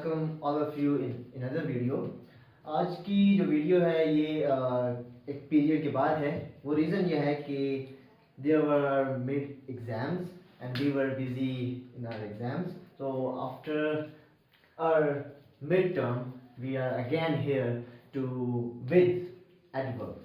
welcome all of you in another video। आज की जो वीडियो है ये एक पीरियड के बाद है। वो रीज़न ये है कि there were mid exams and we were busy in our exams, so after our midterm we are again here to with adverb.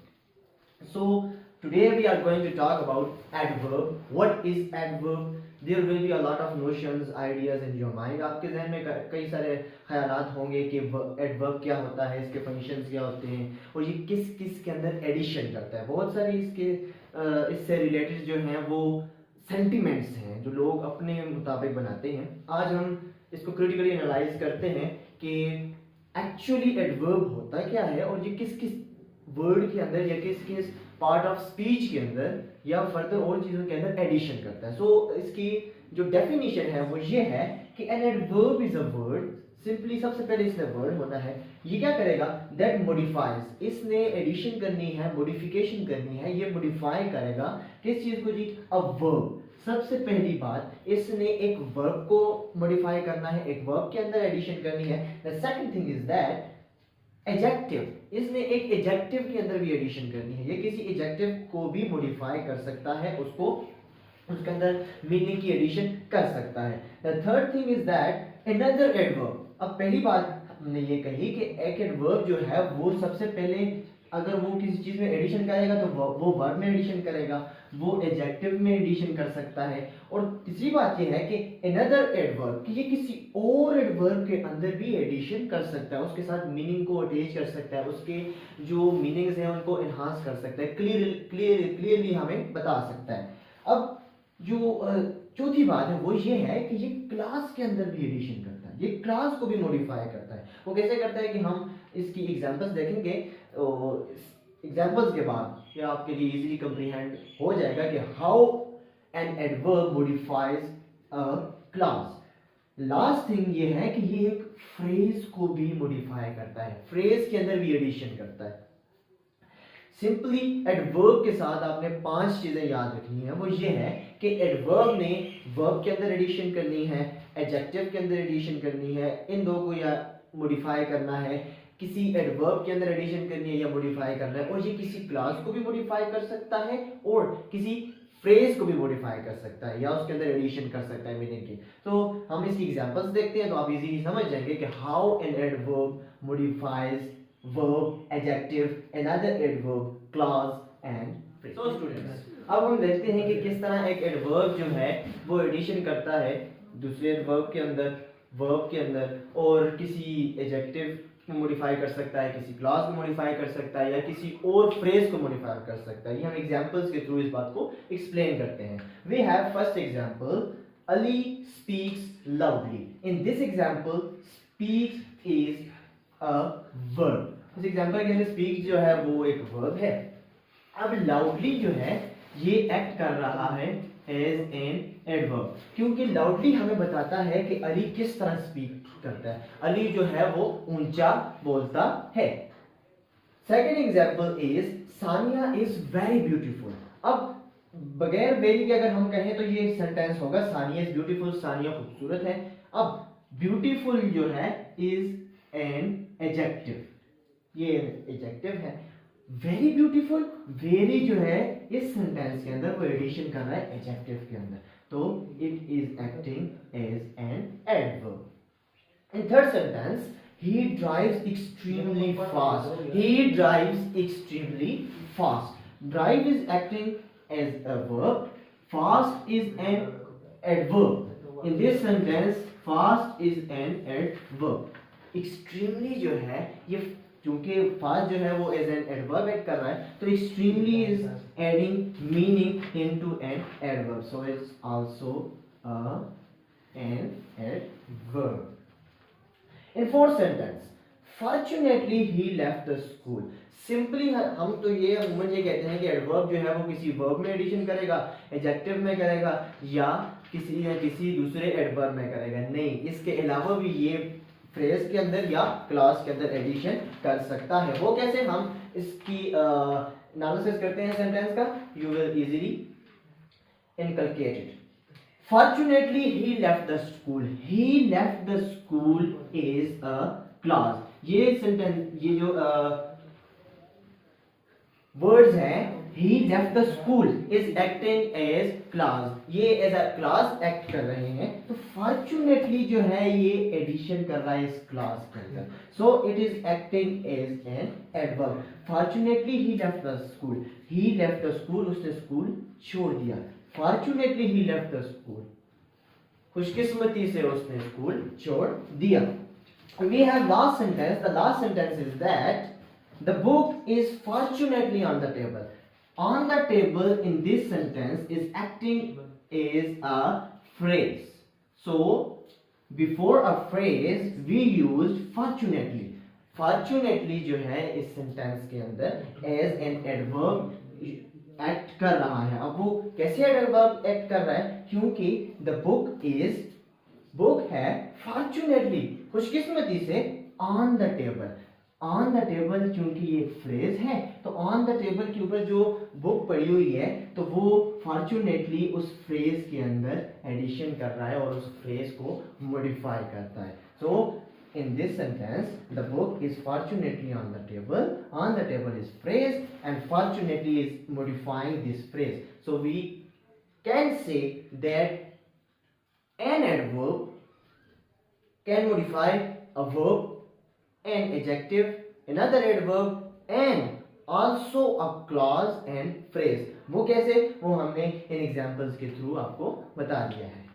So today we are going to talk about adverb. What is adverb? There will be a lot of notions, ideas in your mind. आपके जहन में कई सारे ख्यालात होंगे कि adverb क्या होता है, इसके फंक्शंस क्या होते हैं और ये किस किस के अंदर एडिशन करता है। बहुत सारे इसके इससे रिलेटेड जो हैं वो सेंटिमेंट्स हैं जो लोग अपने मुताबिक बनाते हैं। आज हम इसको क्रिटिकली एनालाइज करते हैं कि एक्चुअली एडवर्ब होता क्या है और ये किस किस वर्ड के अंदर या किस किस पार्ट ऑफ स्पीच के अंदर या फर्दर और चीज़ों के अंदर एडिशन करता है। सो इसकी जो डेफिनेशन है वो ये है कि an adverb is a word. Simply सबसे पहले इसमें वर्ड होना है। ये क्या करेगा? दैट मॉडिफाइज, इसने एडिशन करनी है, मॉडिफिकेशन करनी है, ये मॉडिफाई करेगा किस चीज़ को जी? A verb. सबसे पहली बात, इसने एक वर्ब को मॉडिफाई करना है, एक वर्ब के अंदर एडिशन करनी है। The second thing is that adjective, इसने एक एडजेक्टिव के अंदर भी एडिशन करनी है। ये किसी एडजेक्टिव को भी मॉडिफाई कर सकता है, उसको उसके अंदर मीनिंग की एडिशन कर सकता है। The third thing is that another adverb. अब पहली बात हमने ये कही कि एक एडवर्ब जो है वो सबसे पहले अगर वो किसी चीज में एडिशन करेगा तो वो वर्ब में एडिशन करेगा, वो एडजेक्टिव में एडिशन कर सकता है। और तीसरी बात ये है कि अनदर एडवर्ब कि ये किसी और एडवर्ब के अंदर भी एडिशन कर सकता है, उसके साथ मीनिंग को अटैच कर सकता है, उसके जो मीनिंग्स हैं उनको एनहांस कर सकता है, क्लियरली हमें बता सकता है। अब जो चौथी बात है वो ये है कि ये क्लास के अंदर भी एडिशन करता है, ये क्लास को भी मॉडिफाई करता है। वो कैसे करता है कि हम इसकी एग्जांपल्स देखेंगे। एग्जांपल्स के बाद ये आपके लिए इजीली कंप्रीहेंड हो जाएगा कि how an adverb modifies a class. Last thing ये है कि ये एक फ्रेज को भी मॉडिफाई करता है, फ्रेज के अंदर भी एडिशन करता है। सिंपली एडवर्ब के साथ आपने 5 चीजें याद रखनी है। वो ये है कि एडवर्ब ने वर्ब के अंदर एडिशन करनी है, एडजेक्टिव के अंदर एडिशन करनी है, इन दो को या मॉडिफाई करना है, किसी एडवर्ब के अंदर एडिशन करनी है या मॉडिफाई करना है, और ये किसी क्लास को भी मॉडिफाई कर सकता है और किसी फ्रेज को भी मॉडिफाई कर सकता है या उसके अंदर एडिशन कर सकता है मीनिंग की। तो हम इसकी एग्जांपल्स देखते हैं तो आप इजीली समझ जाएंगे कि how an adverb modifies verb, adjective, another adverb, clause and phrase. So students, अब हम देखते हैं कि किस तरह एक adverb जो है वो एडिशन करता है दूसरे adverb के अंदर, verb के अंदर, और किसी adjective को मॉडिफाई कर सकता है, किसी क्लॉज को मॉडिफाई कर सकता है या किसी और फ्रेज को मॉडिफाई कर सकता है। ये हम एग्जांपल्स के थ्रू इस बात को एक्सप्लेन करते हैं। We have first example, Ali speaks loudly. In this example speaks is a verb. इस एग्जांपल के अंदर स्पीक जो है वो एक वर्ब है। अब लाउडली जो है ये एक्ट कर रहा है एज एन एडवर्ब, क्योंकि लाउडली हमें बताता है कि अली किस तरह स्पीक करता है। अली जो है वो ऊंचा बोलता है। Second example is Sania is very beautiful. अब बगैर वेरी के अगर हम कहें तो ये सेंटेंस होगा सानिया इज ब्यूटीफुल, सानिया खूबसूरत है। अब ब्यूटीफुल जो है इज एन एडजेक्टिव, ये एडजेक्टिव है। वेरी ब्यूटीफुल, वेरी जो है इस सेंटेंस के अंदर वो एडिशन कर रहा है एडजेक्टिव के अंदर, तो it is acting as an adverb. In third sentence, he drives extremely fast, he drives extremely fast. Drive is acting as a verb, fast is an adverb. In this sentence fast is an adverb. Extremely जो है ये क्योंकि fast जो है वो as an adverb act कर रहा है, तो extremely is adding meaning into an adverb, so it's also an adverb. In fourth sentence, fortunately he left the school. Simply हम तो ये अमूमन ये कहते हैं कि एडवर्ब जो है वो किसी वर्ब में एडिशन करेगा, एडजेक्टिव में करेगा या किसी दूसरे एडवर्ब में करेगा। नहीं, इसके अलावा भी ये फ्रेज के अंदर या क्लास के अंदर एडिशन कर सकता है। वो कैसे? हम इसकी एनालिसिस करते हैं सेंटेंस का, you will easily inculcate it. Fortunately, he left the school. He left the school is a clause. ये सेंटेंस, ये जो वर्ड्स हैं, he left the school is acting as clause. ये as a clause act कर रहे हैं. तो fortunately जो है ये addition कर रहा है इस clause के अंदर. So it is acting as an adverb. Fortunately he left the school. He left the school, उसने school छोड़ दिया. Fortunately he left the school. खुशकिस्मती से उसने स्कूल छोड़ दिया. We have last sentence. The last sentence is that the book is fortunately on the table. On the table in this sentence is acting as a phrase. So before a phrase we used fortunately. Fortunately जो है इस sentence के अंदर as an adverb act कर रहा है. अब वो कैसे एडवर्ब एक्ट कर रहा है? क्योंकि द बुक है फॉर्चुनेटली खुशकिस्मती से on the table. On the table क्योंकि ये फ्रेज है, तो ऑन द टेबल के ऊपर जो बुक पड़ी हुई है तो वो फॉर्चुनेटली उस फ्रेज के अंदर एडिशन कर रहा है और उस फ्रेज को मॉडिफाई करता है. सो in this sentence the book is fortunately on the table. On the table is phrase and fortunately is modifying this phrase. So we can say that an adverb can modify a verb, an adjective, another adverb and also a clause and phrase. वो कैसे? वो हमने इन examples के through आपको बता दिया है.